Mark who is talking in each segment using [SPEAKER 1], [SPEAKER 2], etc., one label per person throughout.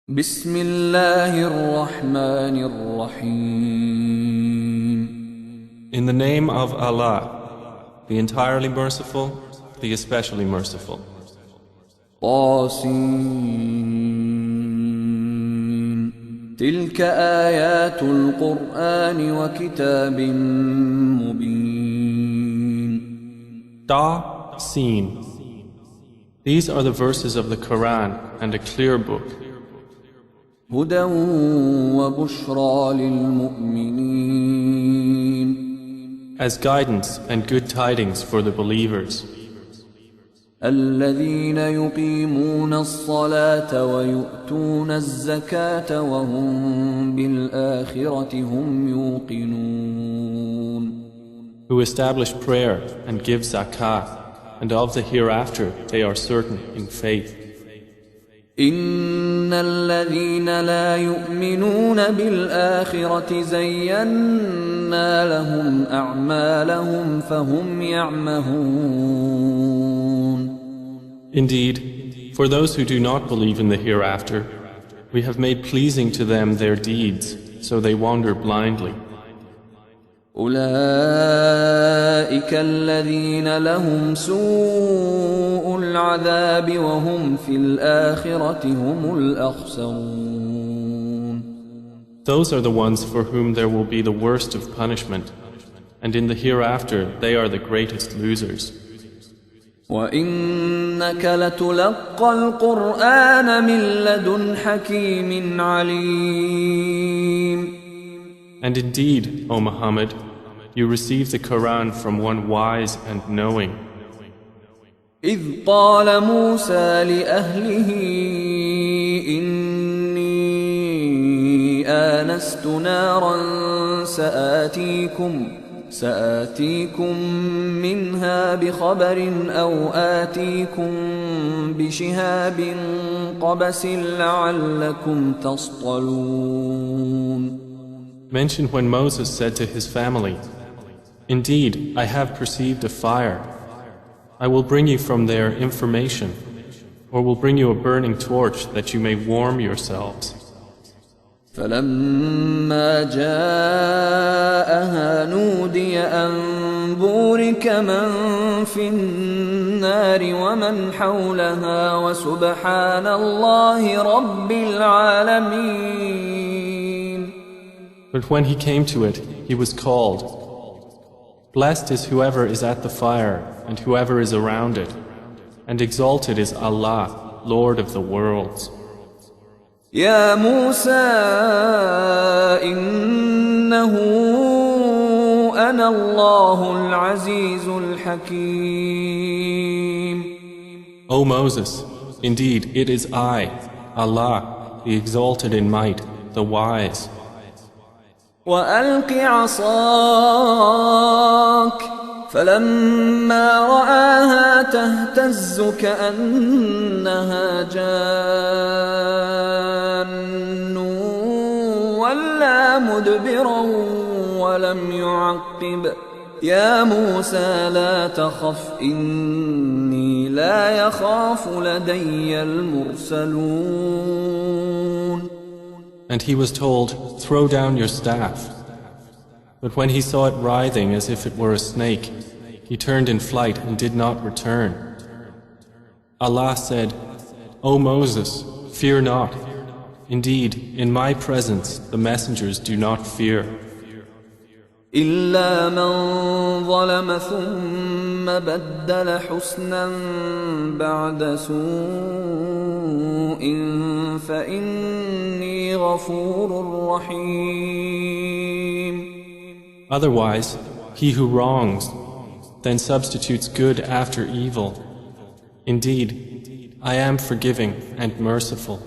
[SPEAKER 1] بسم الله الرحمن الرحيم.
[SPEAKER 2] In the name of Allah, the entirely merciful, the especially merciful.
[SPEAKER 1] طاسين تلك آيات القرآن وكتاب مبين.
[SPEAKER 2] Ta, Sin. These are the verses of the Qur'an and a clear book.
[SPEAKER 1] هدى وبشرى للمؤمنين.
[SPEAKER 2] As guidance and good tidings for the believers.
[SPEAKER 1] الذين يقيمون الصلاة ويؤتون الزكاة وهم بالآخرة هم يوقنون.
[SPEAKER 2] Who establish prayer and give zakah, and of the hereafter they are certain in faith.
[SPEAKER 1] إن الذين لا يؤمنون بالآخرة زينا لهم أعمالهم فهم يعمهون.
[SPEAKER 2] Indeed, for those who do not believe in the hereafter, we have made pleasing to them their deeds, so they wander blindly.
[SPEAKER 1] أولئك الذين لهم سوء العذاب وهم في الآخرة هم الأخسرون.
[SPEAKER 2] Those are the ones for whom there will be the worst of punishment, and in the hereafter they are the greatest losers.
[SPEAKER 1] وإنك لتلقى القرآن من لدن حكيم عليم.
[SPEAKER 2] And indeed, O Muhammad, you receive the Qur'an from one wise and knowing.
[SPEAKER 1] إذ قال موسى لأهله إني آنست نارا سآتيكم منها بخبر أو آتيكم بشهاب قبس لعلكم تصطلون.
[SPEAKER 2] Mention when Moses said to his family, "Indeed, I have perceived a fire. I will bring you from there information, or will bring you a burning torch that you may warm yourselves."
[SPEAKER 1] فلما جاءها نودي أن بورك من في النار ومن حولها وسبحان الله رب العالمين.
[SPEAKER 2] But when he came to it, he was called, "Blessed is whoever is at the fire and whoever is around it, and exalted is Allah, Lord of the worlds."
[SPEAKER 1] يا موسى إنه أنا الله العزيز الحكيم.
[SPEAKER 2] O Moses, indeed it is I, Allah, the exalted in might, the wise.
[SPEAKER 1] وألق عصاك فلما رآها تهتز كأنها جان ولا مدبرا ولم يعقب. يا موسى لا تخف إني لا يخاف لدي المرسلون.
[SPEAKER 2] And he was told, "Throw down your staff." But when he saw it writhing as if it were a snake, he turned in flight and did not return. Allah said, "O Moses, fear not. Indeed, in my presence the messengers do not fear.
[SPEAKER 1] إلا من ظلم ثم بدل حسنا بعد سوء فإني غفور رحيم.
[SPEAKER 2] Otherwise, he who wrongs, then substitutes good after evil. Indeed, I am forgiving and merciful.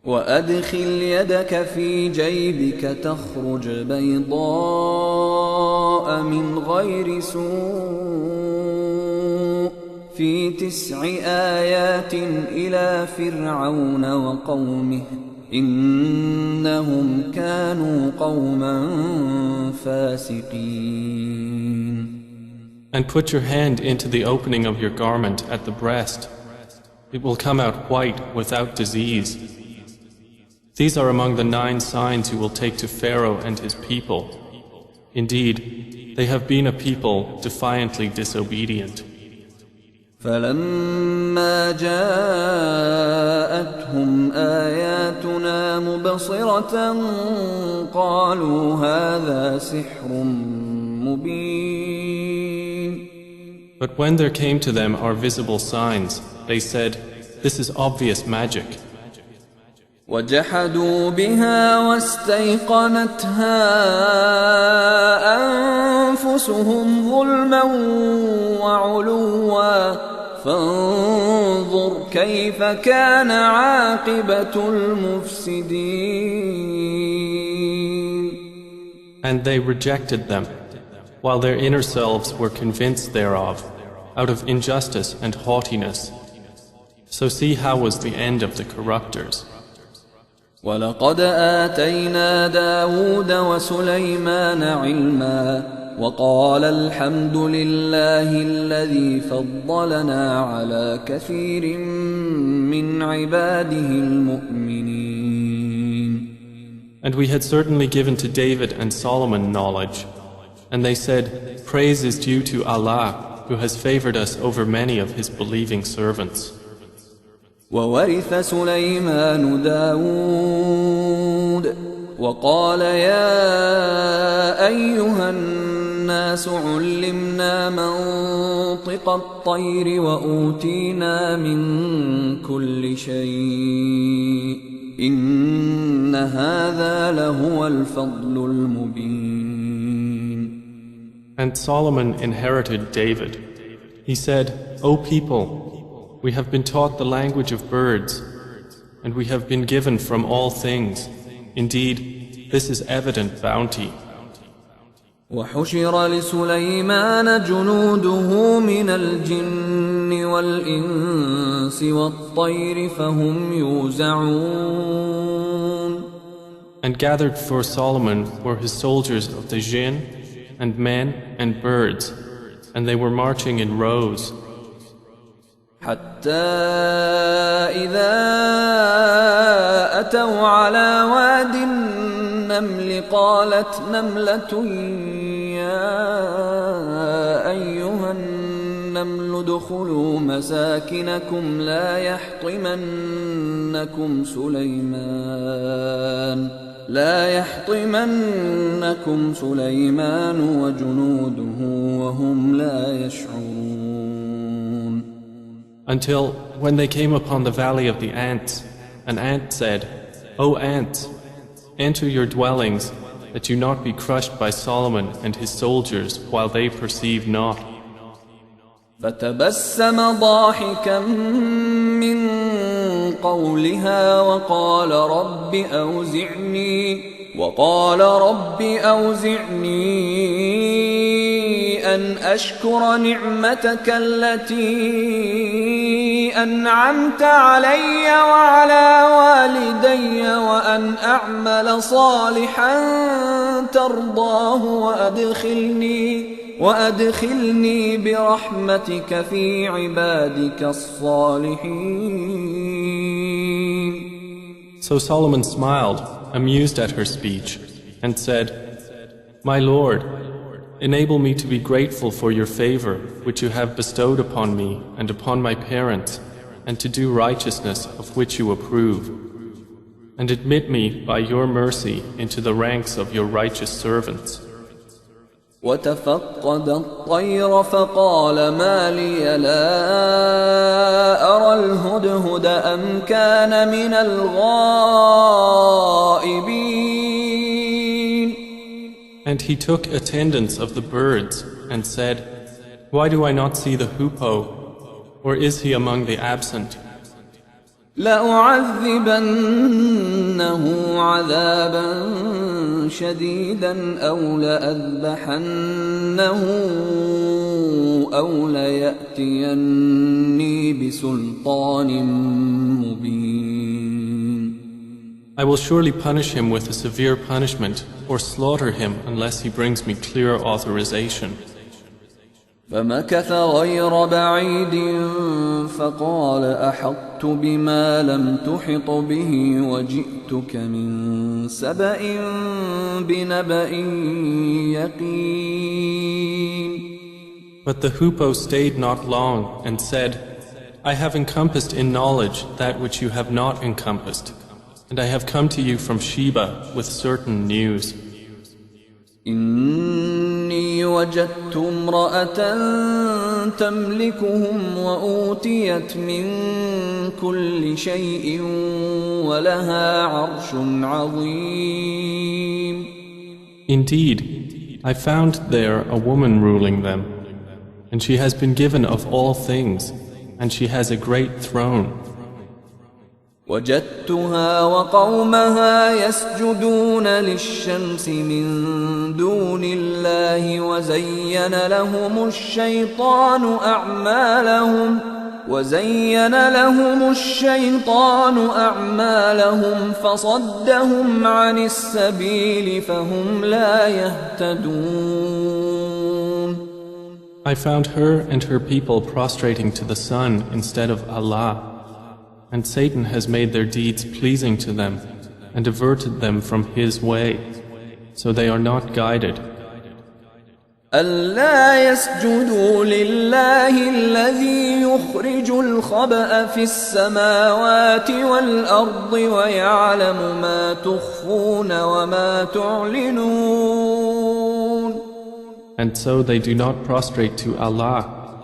[SPEAKER 1] وأدخل يدك في جيبك تخرج بيضاء من غير سوء في 9 آيات إلى فرعون وقومه إنهم كانوا قوما فاسقين.
[SPEAKER 2] And put your hand into the opening of your garment at the breast. It will come out white without disease. These are among the 9 signs you will take to Pharaoh and his people. Indeed, they have been a people defiantly disobedient.
[SPEAKER 1] فلما جاءتهم آياتنا مبصرة قالوا هذا سحر مبين.
[SPEAKER 2] But when there came to them our visible signs, they said, "This is obvious magic."
[SPEAKER 1] وجحدوا بها واستيقنتها أنفسهم ظلما وعلوا فانظر كيف كان عاقبة المفسدين.
[SPEAKER 2] And they rejected them, while their inner selves were convinced thereof, out of injustice and haughtiness. So see how was the end of the corruptors.
[SPEAKER 1] ولقد آتينا داود وسليمان علما وقال الحمد لله الذي فضلنا على كثير من عباده المؤمنين.
[SPEAKER 2] And we had certainly given to David and Solomon knowledge, and they said, "Praise is due to Allah, who has favored us over many of his believing servants."
[SPEAKER 1] وورث سليمان داود وقال يا أيها الناس علمنا منطق الطير وأوتينا من كل شيء إن هذا لهو الفضل المبين.
[SPEAKER 2] And Solomon inherited David. He said, "O people, we have been taught the language of birds, and we have been given from all things. Indeed, this is evident bounty."
[SPEAKER 1] وحشر لسليمان جنوده من الجن والإنس والطير فهم يوزعون.
[SPEAKER 2] And gathered for Solomon were his soldiers of the jinn, and men and birds, and they were marching in rows.
[SPEAKER 1] حتى إذا أتوا على واد النمل قالت نملة يا أيها النمل ادخلوا مساكنكم لا يحطمنكم سليمان وجنوده وهم لا يشعرون.
[SPEAKER 2] Until when they came upon the valley of the ants, an ant said, "O ants, enter your dwellings, that you not be crushed by Solomon and his soldiers while they perceive not."
[SPEAKER 1] فتبسم ضاحكا من قولها وقال رب أوزعني أن أشكر نعمتك التي أنعمت علي وعلى والدي وأن أعمل صالحا ترضاه وأدخلني برحمتك في عبادك الصالحين.
[SPEAKER 2] So Solomon smiled, amused at her speech, and said, "My Lord, enable me to be grateful for your favor which you have bestowed upon me and upon my parents, and to do righteousness of which you approve. And admit me by your mercy into the ranks of your righteous servants."
[SPEAKER 1] وتفقد الطير فقال ما لي لا أرى الهدهد أم كان من الغائبين.
[SPEAKER 2] And he took attendance of the birds and said, "Why do I not see the hoopoe, or is he among the absent?"
[SPEAKER 1] لأعذبنه عذابا شديدا أو لأذبحنه أو ليأتيني بسلطان مبين.
[SPEAKER 2] I will surely punish him with a severe punishment, or slaughter him unless he brings me clear authorization.
[SPEAKER 1] فمكث غير بعيد فقال أحطت بما لم تحط به وجئتك من سبأ بنبأ يقين.
[SPEAKER 2] But the hoopoe stayed not long and said, I have encompassed in knowledge that which you have not encompassed, and I have come to you from Sheba with certain news.
[SPEAKER 1] إني وجدت امرأة تملكهم وأوتيت من كل شيء ولها عرش عظيم.
[SPEAKER 2] Indeed, I found there a woman ruling them, and she has been given of all things, and she has a great throne.
[SPEAKER 1] وجدتها وقومها يسجدون للشمس من دون الله وزين لهم الشيطان أعمالهم فصدهم عن السبيل فهم لا يهتدون.
[SPEAKER 2] I found her and her people prostrating to the sun instead of Allah, and Satan has made their deeds pleasing to them and diverted them from his way, so they are not guided.
[SPEAKER 1] ألا يسجدوا لله الذي يخرج الخبأ في السماوات والأرض ويعلم ما تخفون وما تعلنون.
[SPEAKER 2] And so they do not prostrate to Allah,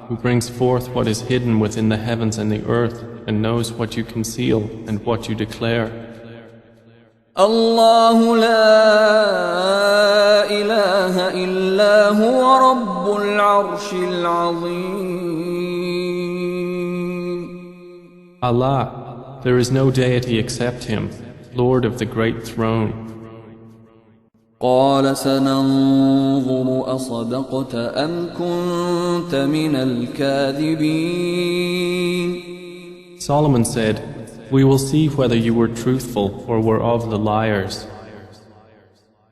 [SPEAKER 2] who brings forth what is hidden within the heavens and the earth, and knows what you conceal and what you declare.
[SPEAKER 1] الله لا إله إلا هو رب العرش العظيم.
[SPEAKER 2] Allah, there is no deity except Him, Lord of the great throne.
[SPEAKER 1] قال سننظر أصدقت أم كنت من الكاذبين.
[SPEAKER 2] Solomon said, we will see whether you were truthful or were of the liars.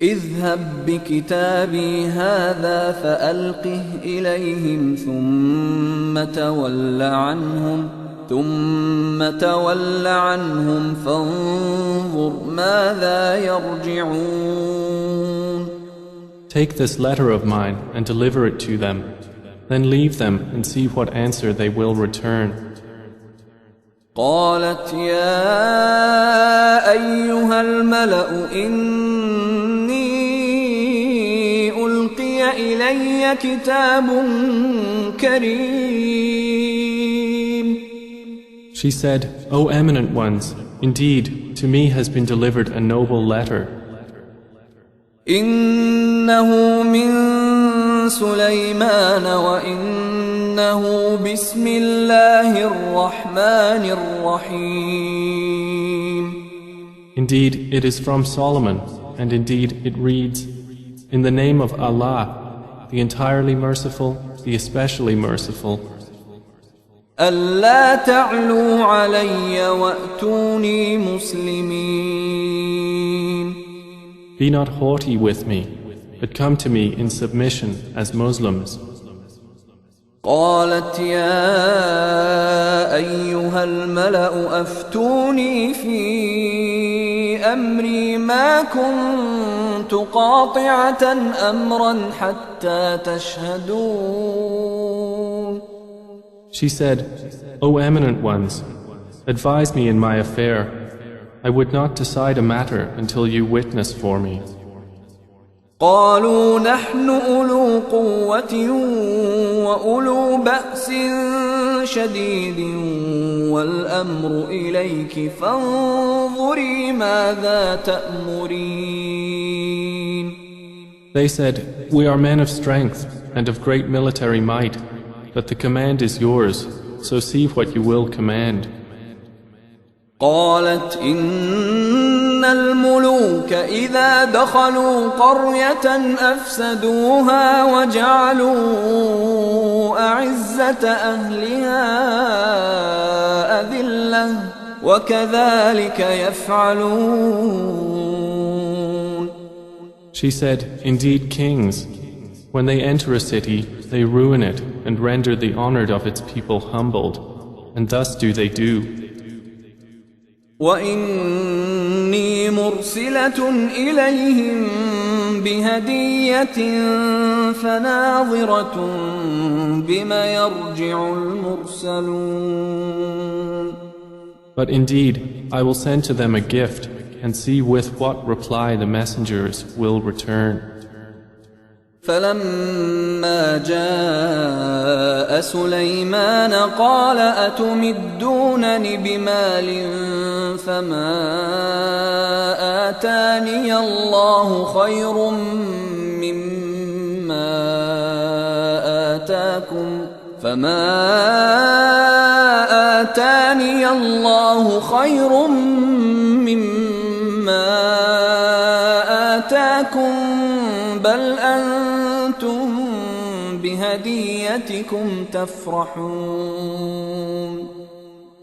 [SPEAKER 1] اذهب بكتابي هذا فألقه إليهم ثم تول عنهم فانظر ماذا يرجعون.
[SPEAKER 2] Take this letter of mine and deliver it to them, then leave them and see what answer they will return.
[SPEAKER 1] قالت يا أيها الملأ إني ألقي إلي كتاب كريم.
[SPEAKER 2] She said, O eminent ones, indeed, to me has been delivered a noble letter.
[SPEAKER 1] إنه من سليمان وإنه بسم الله الرحمن الرحيم.
[SPEAKER 2] Indeed, it is from Solomon, and indeed it reads, in the name of Allah, the entirely merciful, the especially merciful.
[SPEAKER 1] ألا تعلوا علي وأتوني مسلمين.
[SPEAKER 2] Be not haughty with me, but come to me in submission as Muslims.
[SPEAKER 1] قالت يا أيها الملأ أفتوني في أمري ما كنت قاطعة أمرا حتى تشهدون.
[SPEAKER 2] She said, O eminent ones, advise me in my affair. I would not decide a matter until you witness for me.
[SPEAKER 1] قالوا نحن أولو قوة وأولو بأس شديد والأمر إليك فانظري ماذا تأمرين.
[SPEAKER 2] They said, we are men of strength and of great military might, but the command is yours, so see what you will command.
[SPEAKER 1] قالت إن الملوك إذا دخلوا قرية أفسدوها وجعلوا أعزة أهلها أذلة وكذلك يفعلون.
[SPEAKER 2] She said, indeed kings, When they enter a city, they ruin it and render the honored of its people humbled, and thus do they do.
[SPEAKER 1] وإني مرسلة إليهم بهدية فناظرة بما يرجع المرسلون.
[SPEAKER 2] But indeed, I will send to them a gift and see with what reply the messengers will return.
[SPEAKER 1] فلما جاء سليمان قال أتمدونني بمال فما آتاني الله خير مما آتاكم بل أنتم بهديتكم تفرحون.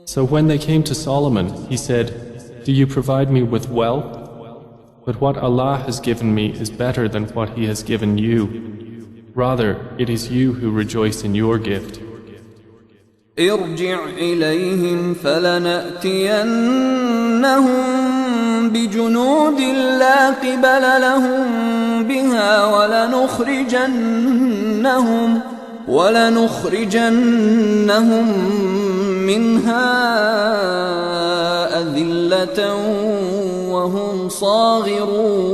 [SPEAKER 2] So when they came to Solomon, he said, "Do you provide me with wealth? But what Allah has given me is better than what He has given you. Rather, it is you who rejoice in your gift."
[SPEAKER 1] ارجع إليهم فلنأتينهم بجنود لا قبل لهم بها ولنخرجنهم منها أذلة وهم صاغرون.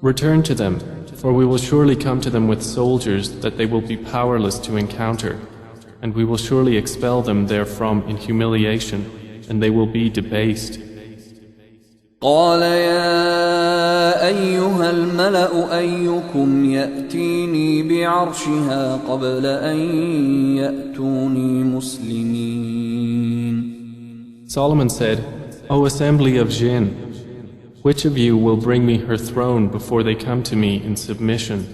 [SPEAKER 2] Return to them, for we will surely come to them with soldiers that they will be powerless to encounter, and we will surely expel them therefrom in humiliation, and they will be debased.
[SPEAKER 1] قال يا أيها الملأ أيكم يأتيني بعرشها قبل أن يأتوني مسلمين.
[SPEAKER 2] Solomon said, O assembly of jinn, which of you will bring me her throne before they come to me in submission?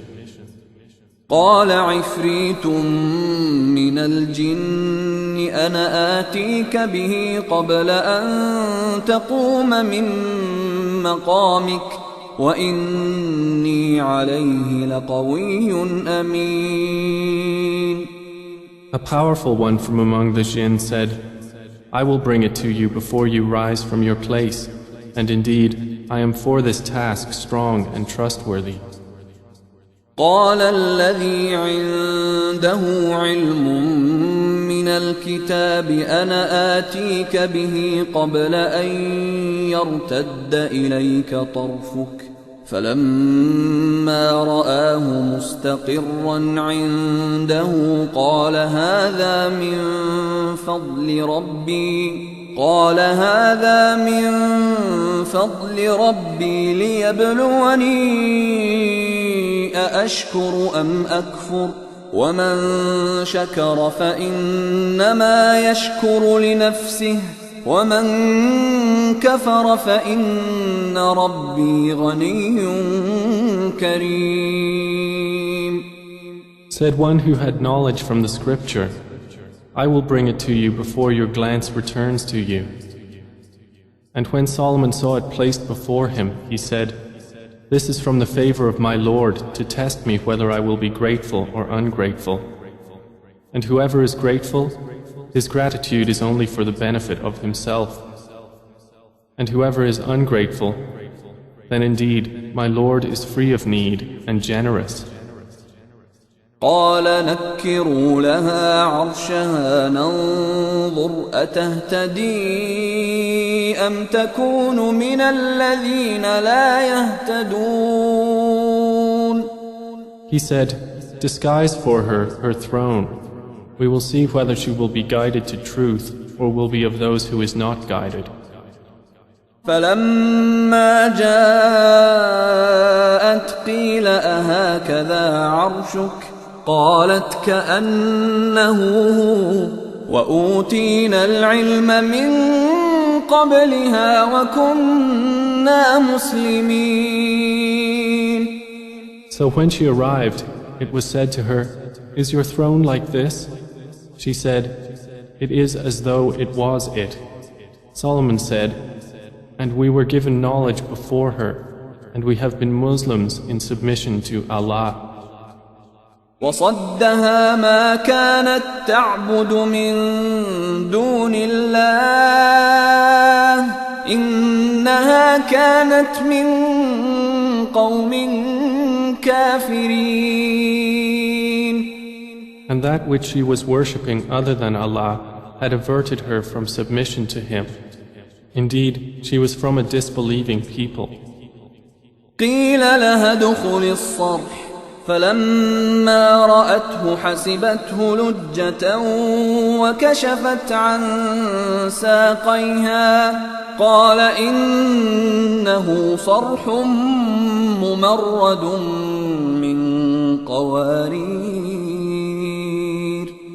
[SPEAKER 1] قال عفريت من الجن أنا آتيك به قبل أن تقوم من مقامك وإني عليه لقوي أمين.
[SPEAKER 2] A powerful one from among the jinn said, I will bring it to you before you rise from your place, and indeed I am for this task strong and trustworthy.
[SPEAKER 1] قال الذي عنده علم من الكتاب أنا آتيك به قبل أن يرتد إليك طرفك فلما رآه مستقرا عنده قال هذا من فضل ربي ليبلوني أأشكر أم أكفر ومن شكر فإنما يشكر لنفسه ومن كفر فإن ربي غني كريم.
[SPEAKER 2] Said one who had knowledge from the scripture, I will bring it to you before your glance returns to you. And when Solomon saw it placed before him, he said, This is from the favor of my Lord to test me whether I will be grateful or ungrateful. And whoever is grateful, his gratitude is only for the benefit of himself. And whoever is ungrateful, then indeed my Lord is free of need and generous.
[SPEAKER 1] قال نكروا لها عرشها ننظر أتهتدي أم تكون من الذين لا يهتدون.
[SPEAKER 2] He said, Disguise for her throne. We will see whether she will be guided to truth or will be of those who is not guided.
[SPEAKER 1] فلما جاءت قيل أهكذا عرشك قالت كأنه هو وأوتينا العلم من قبلها وكنا مسلمين.
[SPEAKER 2] So when she arrived, it was said to her, Is your throne like this? She said, It is as though it was it. Solomon said, And we were given knowledge before her, and we have been Muslims in submission to Allah.
[SPEAKER 1] وصدها ما كانت تعبد من دون الله إنها كانت من قوم كافرين.
[SPEAKER 2] And that which she was worshipping other than Allah had averted her from submission to Him. Indeed, she was from a disbelieving people.
[SPEAKER 1] قيل لها ادخل الصرح فلما رأته حسبته لجة وكشفت عن ساقيها قال إنه صرح ممرد من قوارير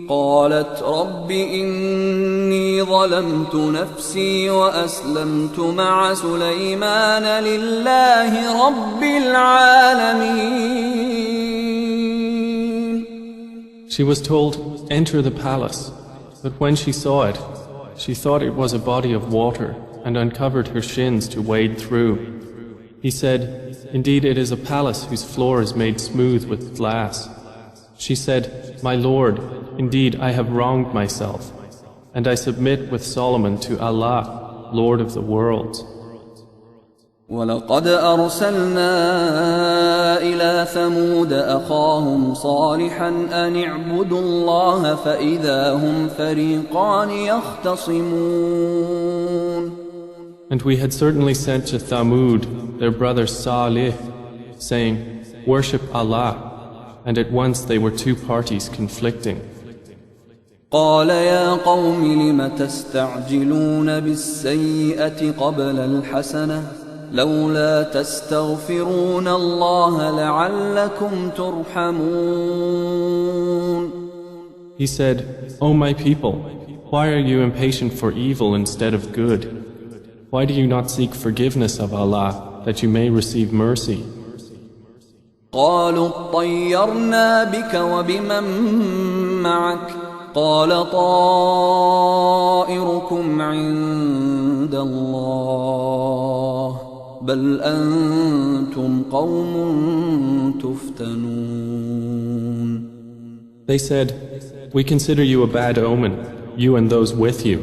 [SPEAKER 1] قالت رب إني ظلمت نفسي وأسلمت مع سليمان لله رب العالمين.
[SPEAKER 2] She was told, enter the palace, but when she saw it, she thought it was a body of water and uncovered her shins to wade through. He said, indeed it is a palace whose floor is made smooth with glass. She said, my Lord, indeed I have wronged myself, and I submit with Solomon to Allah, Lord of the worlds.
[SPEAKER 1] ولقد أرسلنا إلى ثمود أخاهم صالحا أن اعبدوا الله فإذا هم فريقان يختصمون.
[SPEAKER 2] And we had certainly sent to Thamud their brother Salih, saying, worship Allah, and at once they were two parties conflicting.
[SPEAKER 1] قال يا قوم لم تستعجلون بالسيئة قبل الحسنة لولا تستغفرون الله لعلكم ترحمون.
[SPEAKER 2] He said, O my people, why are you impatient for evil instead of good? Why do you not seek forgiveness of Allah that you may receive mercy?
[SPEAKER 1] قالوا اطيرنا بك وبمن معك قال طائركم عند الله بل أنتم قوم تفتنون.
[SPEAKER 2] They said, we consider you a bad omen, you and those with you.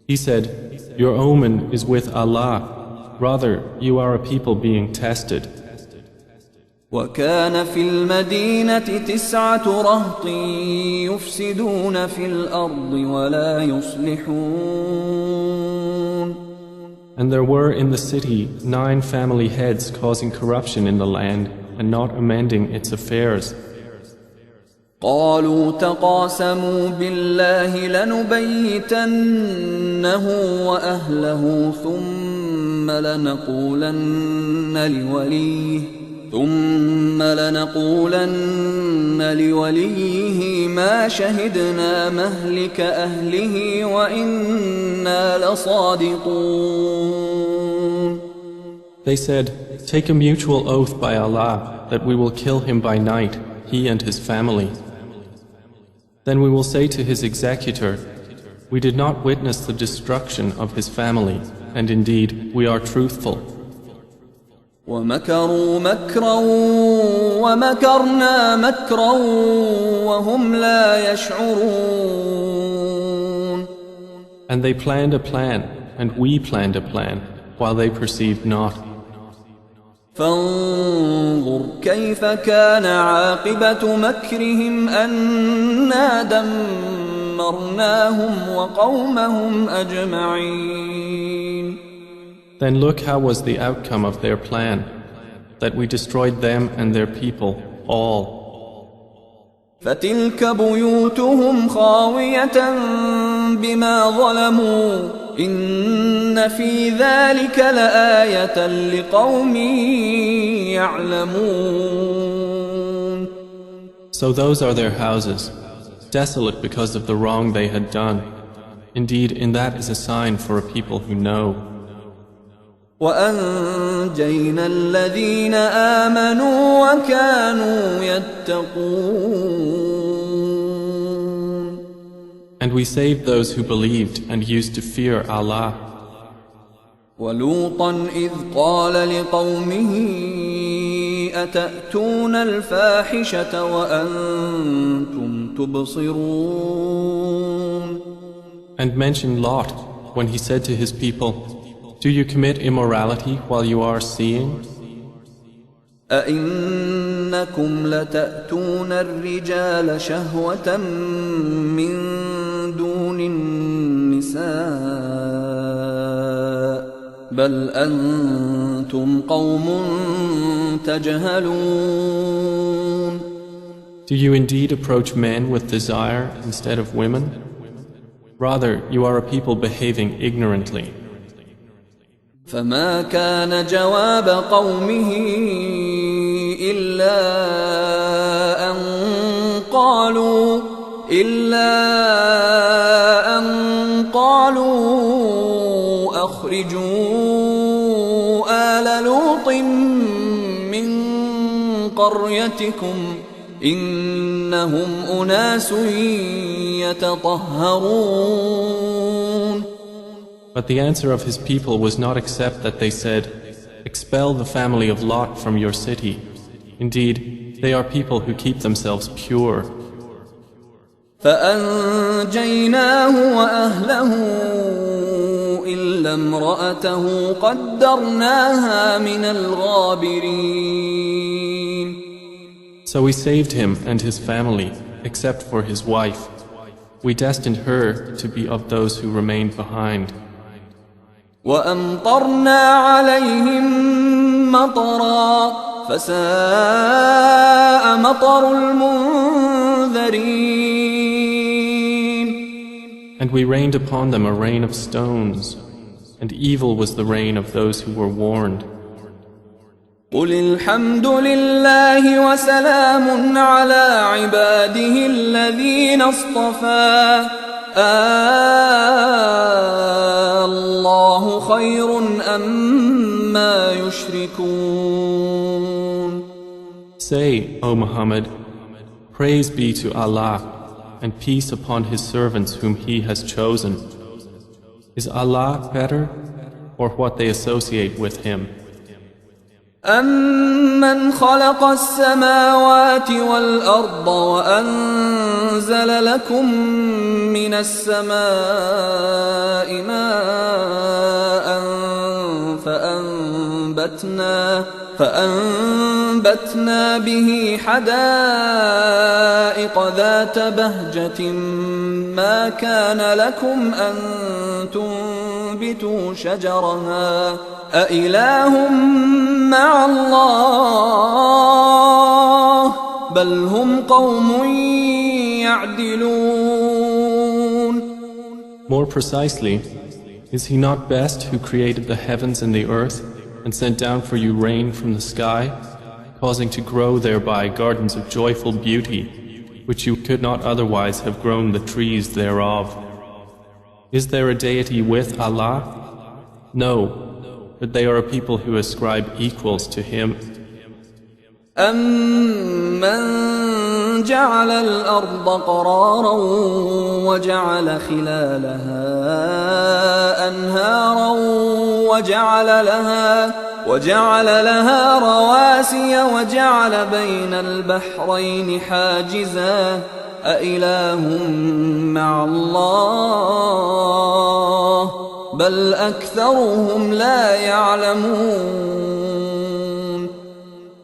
[SPEAKER 2] He said, your omen is with Allah, rather you are a people being tested.
[SPEAKER 1] وكان في المدينة 9 رهط يفسدون في الأرض ولا يصلحون.
[SPEAKER 2] And there were in the city 9 family heads causing corruption in the land and not amending its affairs.
[SPEAKER 1] قالوا تقاسموا بالله لنبيتنه وأهله ثم لنقولن لوليه ما شهدنا مهلك أهله وإنا لصادقون.
[SPEAKER 2] They said, take a mutual oath by Allah that we will kill him by night, he and his family. Then we will say to his executor, we did not witness the destruction of his family, and indeed we are truthful.
[SPEAKER 1] ومكروا مكرا ومكرنا مكرا وهم لا يشعرون.
[SPEAKER 2] And they planned a plan, and we planned a plan, while they perceived not.
[SPEAKER 1] فانظر كيف كان عاقبة مكرهم أنا دمرناهم وقومهم أجمعين.
[SPEAKER 2] Then look how was the outcome of their plan, that we destroyed them and their people, all.
[SPEAKER 1] فتلك بيوتهم خاوية بما ظلموا إن في ذلك لآية لقوم يعلمون.
[SPEAKER 2] So those are their houses, desolate because of the wrong they had done. Indeed, in that is a sign for a people who know.
[SPEAKER 1] وأنجينا الذين آمنوا وكانوا يتقون.
[SPEAKER 2] And we saved those who believed and used to fear Allah.
[SPEAKER 1] ولوطا إذ قال لقومه أتأتون الفاحشة وأنتم تبصرون.
[SPEAKER 2] And mention Lot when he said to his people, do you commit immorality while you are seeing?
[SPEAKER 1] أئنكم لتأتون الرجال شهوة من دون النساء بل أنتم قوم تجهلون.
[SPEAKER 2] Do you indeed approach men with desire instead of women? Rather, you are a people behaving ignorantly.
[SPEAKER 1] فما كان جواب قومه إلا أن قالوا أخرجوا آل لوط من قريتكم إنهم أناس يتطهرون.
[SPEAKER 2] But the answer of his people was not except that they said, expel the family of Lot from your city. Indeed, they are people who keep themselves pure.
[SPEAKER 1] فأنجيناه وأهله إلا امرأته قدرناها من الغابرين.
[SPEAKER 2] So we saved him and his family, except for his wife. We destined her to be of those who remained behind.
[SPEAKER 1] وأمطرنا عليهم مطرا فساء مطر المنذرين.
[SPEAKER 2] And we rained upon them a rain of stones, and evil was the rain of those who were warned.
[SPEAKER 1] قل الحمد لله وسلام على عباده الذين اصطفى الله خير أما يشركون.
[SPEAKER 2] Say, O Muhammad, praise be to Allah and peace upon His servants whom He has chosen. Is Allah better or what they associate with Him?
[SPEAKER 1] أَمَّنْ خَلَقَ السَّمَاوَاتِ وَالْأَرْضَ وَأَنزَلَ لَكُم مِّنَ السَّمَاءِ مَاءً فأنبتنا به حدائق ذات بهجة ما كان لكم أن تنبتوا شجرها أإله مع الله بل هم قوم يعدلون.
[SPEAKER 2] More precisely, is He not best who created the heavens and the earth and sent down for you rain from the sky, causing to grow thereby gardens of joyful beauty, which you could not otherwise have grown the trees thereof? Is there a deity with Allah? No, but they are a people who ascribe equals to Him.
[SPEAKER 1] أَمَّنْ جَعَلَ الْأَرْضَ قَرَارًا وَجَعَلَ خِلَالَهَا أَنْهَارًا وَجَعَلَ لَهَا رَوَاسِيَ وَجَعَلَ بَيْنَ الْبَحْرَيْنِ حَاجِزًا أَإِلَٰهٌ مَّعَ اللَّهِ بَلْ أَكْثَرُهُمْ لَا يَعْلَمُونَ.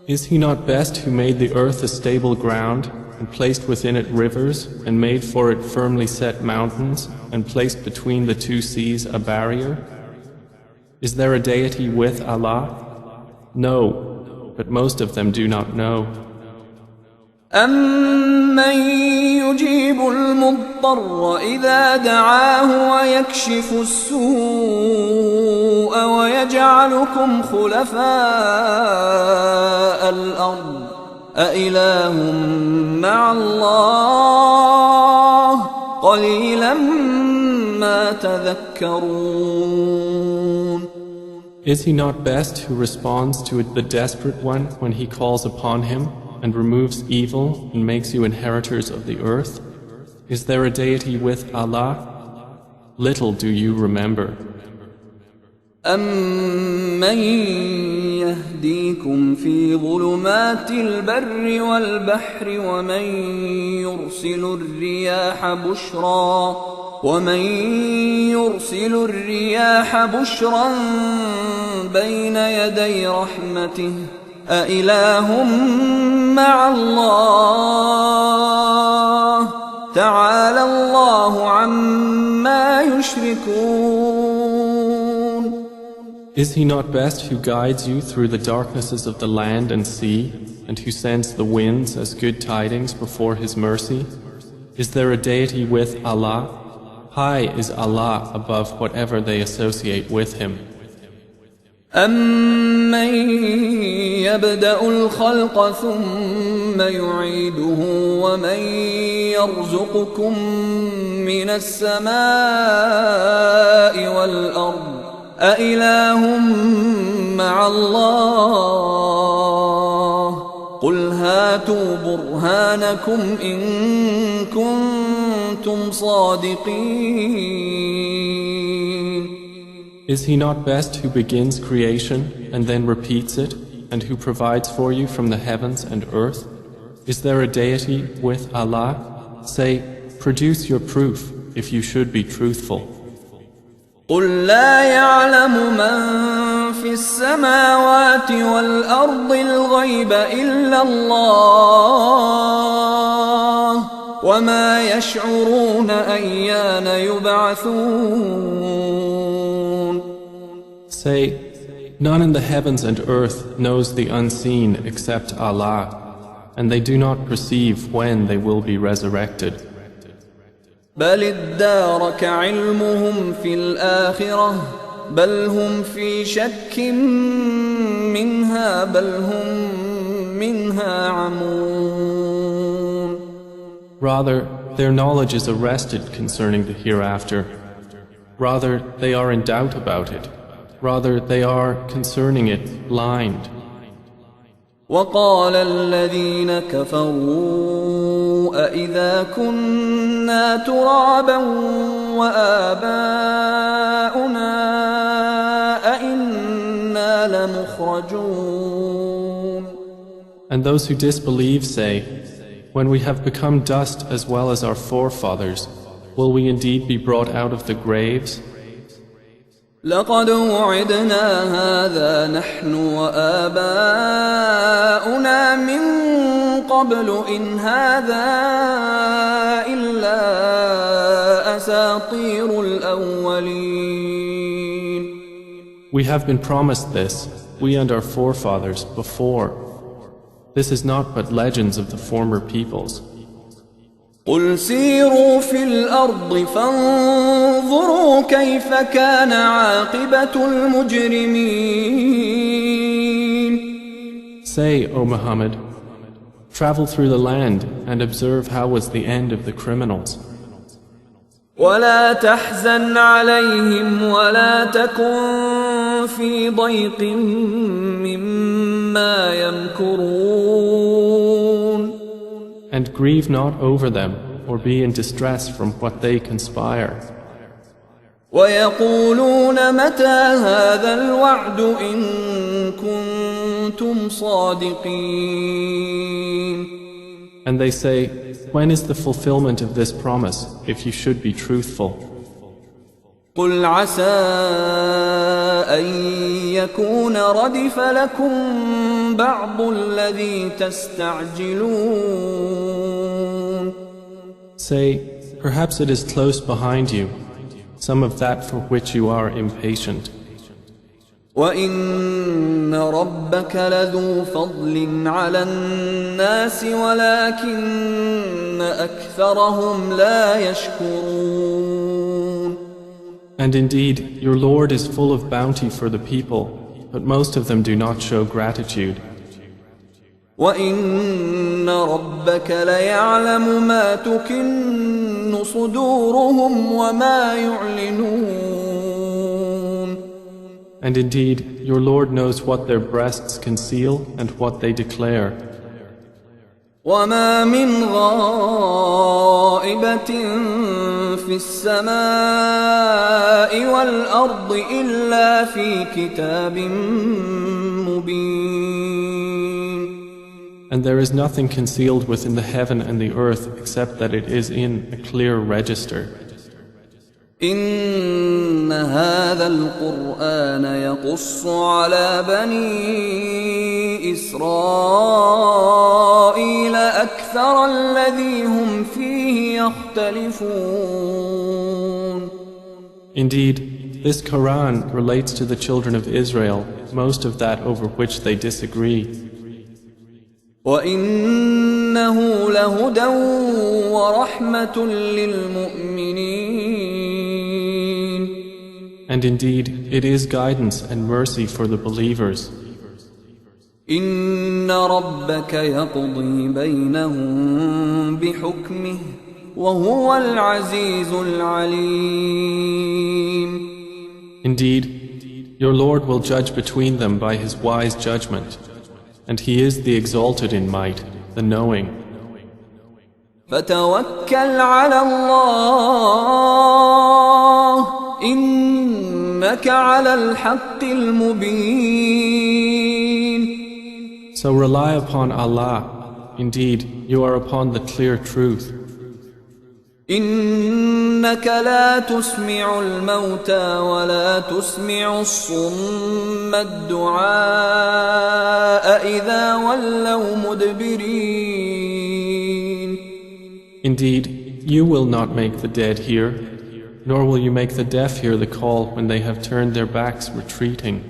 [SPEAKER 2] Is He not best who made the earth a stable ground and placed within it rivers and made for it firmly set mountains and placed between the two seas a barrier? Is there a deity with Allah? No, but most of them do not know.
[SPEAKER 1] أَمَّن يُجِيبُ الْمُضْطَرَّ إِذَا دَعَاهُ وَيَكْشِفُ السُّوءَ وَيَجْعَلُكُمْ خُلَفَاءَ الْأَرْضِ أَإِلَٰهٌ مَّعَ اللَّهِ قَلِيلًا مَّا تَذَكَّرُونَ.
[SPEAKER 2] Is He not best who responds to the desperate one when he calls upon Him, and removes evil and makes you inheritors of the earth? Is there a deity with Allah? Little do you remember.
[SPEAKER 1] أَمَّن يَهْدِيكُمْ فِي ظُلُمَاتِ الْبَرِّ وَالْبَحْرِ ومن يرسل الرياح بشرا بين يدي رحمته أإله مع الله تعالى الله عما يشركون.
[SPEAKER 2] Is he not best who guides you through the darknesses of the land and sea, and who sends the winds as good tidings before his mercy? Is there a deity with Allah? High is Allah above whatever they associate with him.
[SPEAKER 1] أَمَّن يَبْدَأُ الْخَلْقَ ثُمَّ يُعِيدُهُ وَمَن يَرْزُقُكُم مِّنَ السَّمَاءِ وَالْأَرْضِ أَإِلَٰهٌ مَّعَ اللَّهِ قُلْ هَاتُوا بُرْهَانَكُمْ إِن كُنتُمْ صَادِقِينَ.
[SPEAKER 2] Is he not best who begins creation and then repeats it, and who provides for you from the heavens and earth? Is there a deity with Allah? Say, produce your proof if you should be truthful.
[SPEAKER 1] قُل لَّا يَعْلَمُ مَن فِي السَّمَاوَاتِ وَالْأَرْضِ الْغَيْبَ إِلَّا اللَّهُ وَمَا يَشْعُرُونَ أَيَّانَ يُبْعَثُونَ.
[SPEAKER 2] Say, none in the heavens and earth knows the unseen except Allah, and they do not perceive when they will be resurrected.
[SPEAKER 1] بل ادارك علمهم في الآخرة بل هم في شك منها بل هم منها عمون.
[SPEAKER 2] Rather, their knowledge is arrested concerning the hereafter. Rather, they are in doubt about it. Rather, they are concerning it blind.
[SPEAKER 1] وقال الذين كفروا أإذا كنا ترابا وآباؤنا أإنا لمخرجون.
[SPEAKER 2] And those who disbelieve say, when we have become dust as well as our forefathers, will we indeed be brought out of the graves?
[SPEAKER 1] لقد وعدنا هذا نحن وآباؤنا من قبل إن هذا إلا أساطير الأولين.
[SPEAKER 2] We have been promised this, we and our forefathers, before. This is not but legends of the former peoples.
[SPEAKER 1] قل سيروا في الأرض فانظروا كيف كان عاقبة المجرمين.
[SPEAKER 2] Say, O Muhammad, travel through the land and observe how was the end of the criminals.
[SPEAKER 1] ولا تحزن عليهم ولا تكن في ضيق مما يمكرون.
[SPEAKER 2] And grieve not over them, or be in distress from what they conspire.
[SPEAKER 1] ويقولون متى هذا الوعد إن كنتم صادقين.
[SPEAKER 2] And they say, when is the fulfillment of this promise, if you should be truthful?
[SPEAKER 1] قل عسى أن يكون ردف لكم بعض الذي تستعجلون.
[SPEAKER 2] Say, perhaps it is close behind you, some of that for which you are impatient.
[SPEAKER 1] وَإِنَّ رَبَّكَ لَذُو فَضْلٍ عَلَى النَّاسِ وَلَكِنَّ أَكْثَرَهُمْ لَا يَشْكُرُونَ.
[SPEAKER 2] And indeed, your Lord is full of bounty for the people, but most of them do not show gratitude.
[SPEAKER 1] وَإِنَّ رَبَّكَ لَيَعْلَمُ مَا تُكِنُّ صُدُورُهُمْ وَمَا يُعْلِنُونَ.
[SPEAKER 2] And indeed, your Lord knows what their breasts conceal and what they declare.
[SPEAKER 1] وَمَا مِنْ غَائِبَةٍ في السماء والأرض إلا في كتاب مبين.
[SPEAKER 2] And there is nothing concealed within the heaven and the earth except that it is in a clear register.
[SPEAKER 1] إن هذا القرآن يقص على بني إسرائيل أكثر الذي هم فيه يختلفون.
[SPEAKER 2] Indeed, this Qur'an relates to the children of Israel most of that over which they disagree.
[SPEAKER 1] وَإِنَّهُ لَهُدًى وَرَحْمَةٌ لِلْمُؤْمِنِينَ.
[SPEAKER 2] And indeed, it is guidance and mercy for the believers.
[SPEAKER 1] إِنَّ رَبَّكَ يَقْضِي بَيْنَهُم بِحُكْمِهِ وَهُوَ الْعَزِيزُ الْعَلِيمُ.
[SPEAKER 2] Indeed, your Lord will judge between them by His wise judgment, and He is the exalted in might, the knowing.
[SPEAKER 1] فَتَوَكَّلْ عَلَى اللَّهِ إِنَّكَ عَلَى الْحَقِّ الْمُبِينِ.
[SPEAKER 2] So rely upon Allah. Indeed, you are upon the clear truth.
[SPEAKER 1] إِنَّكَ لَا تُسْمِعُ الْمَوْتَى وَلَا تُسْمِعُ الصُّمَّ الدُّعَاءَ إِذَا وَلَّوْا مُدْبِرِينَ.
[SPEAKER 2] Indeed, you will not make the dead hear, nor will you make the deaf hear the call when they have turned their backs retreating.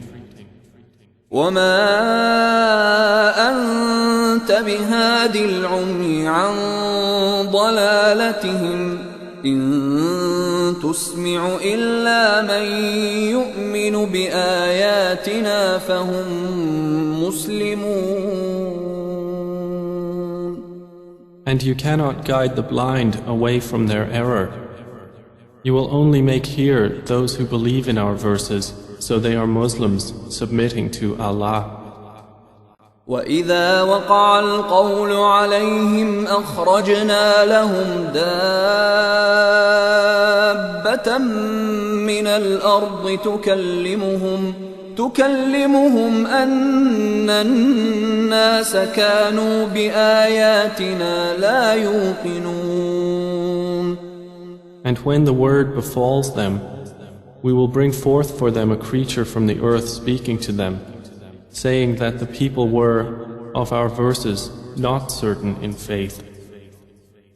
[SPEAKER 1] وَمَا أَنْتَ بِهَادِ الْعُمْيِ عَنْ ضَلَالَتِهِمْ إِن تُسْمِعُ إِلَّا مَنْ يُؤْمِنُ بِآيَاتِنَا فَهُمْ مُسْلِمُونَ.
[SPEAKER 2] And you cannot guide the blind away from their error. You will only make hear those who believe in our verses, so they are Muslims submitting to Allah.
[SPEAKER 1] وَإِذَا وَقَعَ الْقَوْلُ عَلَيْهِمْ أَخْرَجْنَا لَهُمْ دَابَّةً مِّنَ الْأَرْضِ تُكَلِّمُهُمْ أَنَّ النَّاسَ كَانُوا بِآيَاتِنَا لَا يُوقِنُونَ.
[SPEAKER 2] And when the word befalls them, we will bring forth for them a creature from the earth speaking to them, saying that the people were, of our verses, not certain in faith.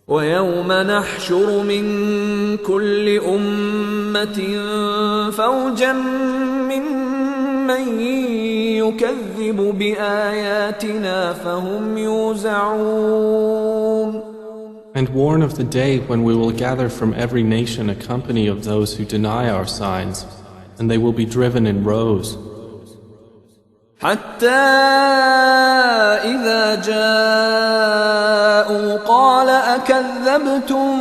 [SPEAKER 1] وَيَوْمَ نَحْشُرُ مِنْ كُلِّ أُمَّةٍ فَوْجًا مِّمَّن يُكَذِّبُ بِآيَاتِنَا فَهُمْ يُوزَعُونَ.
[SPEAKER 2] And warn of the day when we will gather from every nation a company of those who deny our signs, and they will be driven in rows.
[SPEAKER 1] حتى إذا جاءوا قال أكذبتم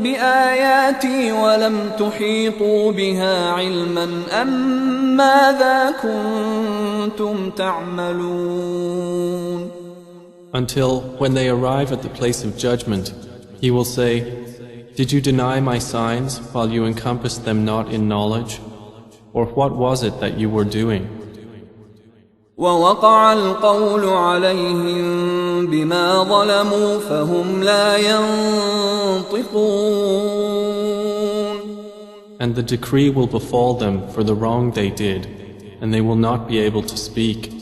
[SPEAKER 1] بآياتي ولم تحيطوا بها علما أم ماذا كنتم تعملون.
[SPEAKER 2] Until, when they arrive at the place of judgment, he will say, Did you deny my signs while you encompassed them not in knowledge? Or what was it that you were doing?
[SPEAKER 1] وَوَقَعَ الْقَوْلُ عَلَيْهِمْ بِمَا ظَلَمُوا فَهُمْ لَا يَنطِقُونَ.
[SPEAKER 2] And the decree will befall them for the wrong they did, and they will not be able to speak.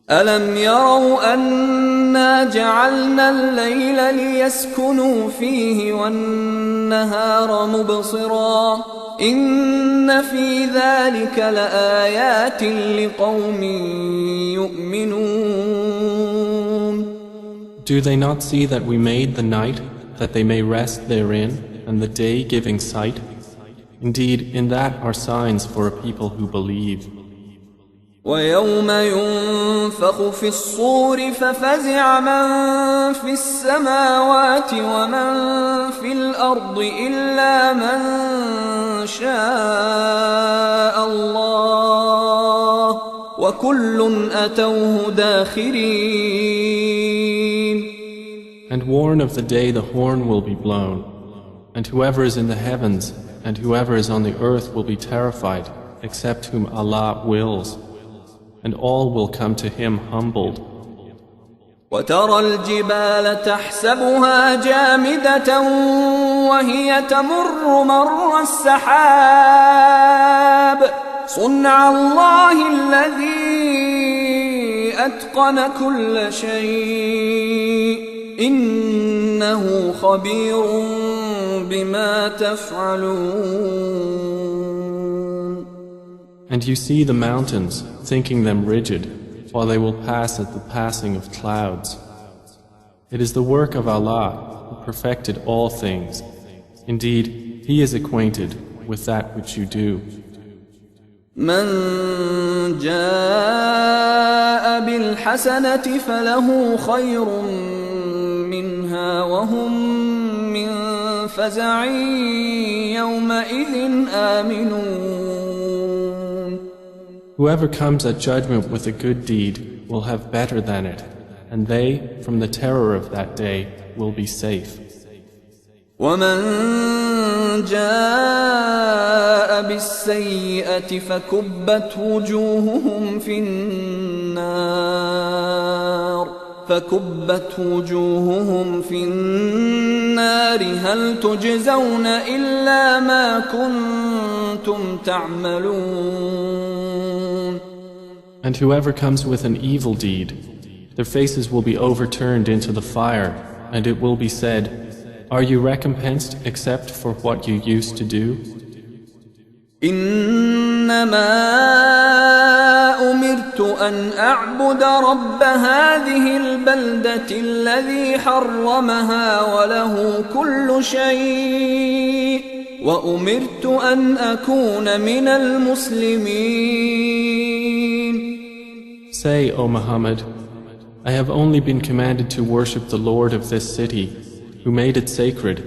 [SPEAKER 1] أَلَمْ يَرَوْا أَنَّا جَعَلْنَا اللَّيْلَ لِيَسْكُنُوا فِيهِ وَالنَّهَارَ مُبْصِرًا إِنَّ فِي ذَلِكَ لَآيَاتٍ لِقَوْمٍ يُؤْمِنُونَ.
[SPEAKER 2] Do they not see that we made the night that they may rest therein, and the day giving sight? Indeed, in that are signs for a people who believe.
[SPEAKER 1] وَيَوْمَ يُنفَخُ فِي الصُّورِ فَفَزِعَ مَن فِي السَّمَاوَاتِ وَمَن فِي الْأَرْضِ إِلَّا مَن شَاءَ اللَّهُ وَكُلٌّ أَتَوْهُ دَاخِرِينَ.
[SPEAKER 2] And warn of the day the horn will be blown, And whoever is in the heavens and whoever is on the earth will be terrified, except whom Allah wills, and all will come to Him humbled.
[SPEAKER 1] وترى الجبال تحسبها جامدة وهي تمر مر السحاب صنع الله الذي أتقن كل شيء إنه خبير بما تفعلون.
[SPEAKER 2] And you see the mountains, thinking them rigid, while they will pass at the passing of clouds. It is the work of Allah, who perfected all things. Indeed, He is acquainted with that which you do.
[SPEAKER 1] من جاء بالحسنة فله خير منها وهم من فزع يومئذ آمنون.
[SPEAKER 2] Whoever comes at judgment with a good deed will have better than it, and they, from the terror of that day, will be safe.
[SPEAKER 1] ومن جاء بالسيئة فكبت وجوههم في النار هل تجزون إلا ما كنتم تعملون.
[SPEAKER 2] And whoever comes with an evil deed, their faces will be overturned into the fire, and it will be said, are you recompensed except for what you used to do?
[SPEAKER 1] إنما أمرت أن أعبد رب هذه البلدة الذي حرمها وله كل شيء وأمرت أن أكون من المسلمين.
[SPEAKER 2] Say, O Muhammad, I have only been commanded to worship the Lord of this city, who made it sacred,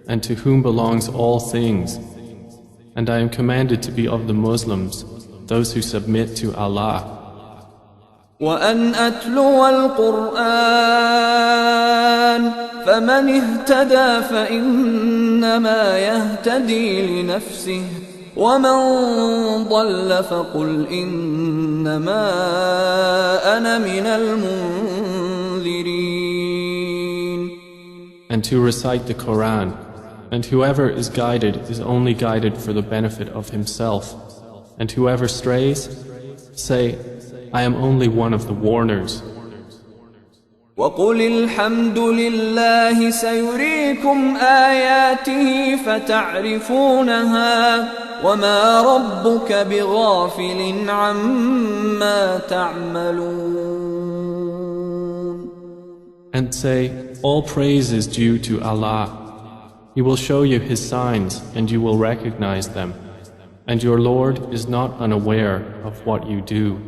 [SPEAKER 2] and to whom belongs all things. And I am commanded to be of the Muslims, those who submit to Allah.
[SPEAKER 1] وأن أتلو القرآن فمن اهتدى فإنما يهتدي لنفسه ومن ضل فقل إنما أنا من المنذرين.
[SPEAKER 2] And to recite the Qur'an, and whoever is guided is only guided for the benefit of himself, and whoever strays, say, I am only one of the warners.
[SPEAKER 1] وقل الحمد لله سيريكم آياته فتعرفونها وما ربك بغافل عما تعملون.
[SPEAKER 2] And say, all praise is due to Allah. He will show you His signs and you will recognize them. And your Lord is not unaware of what you do.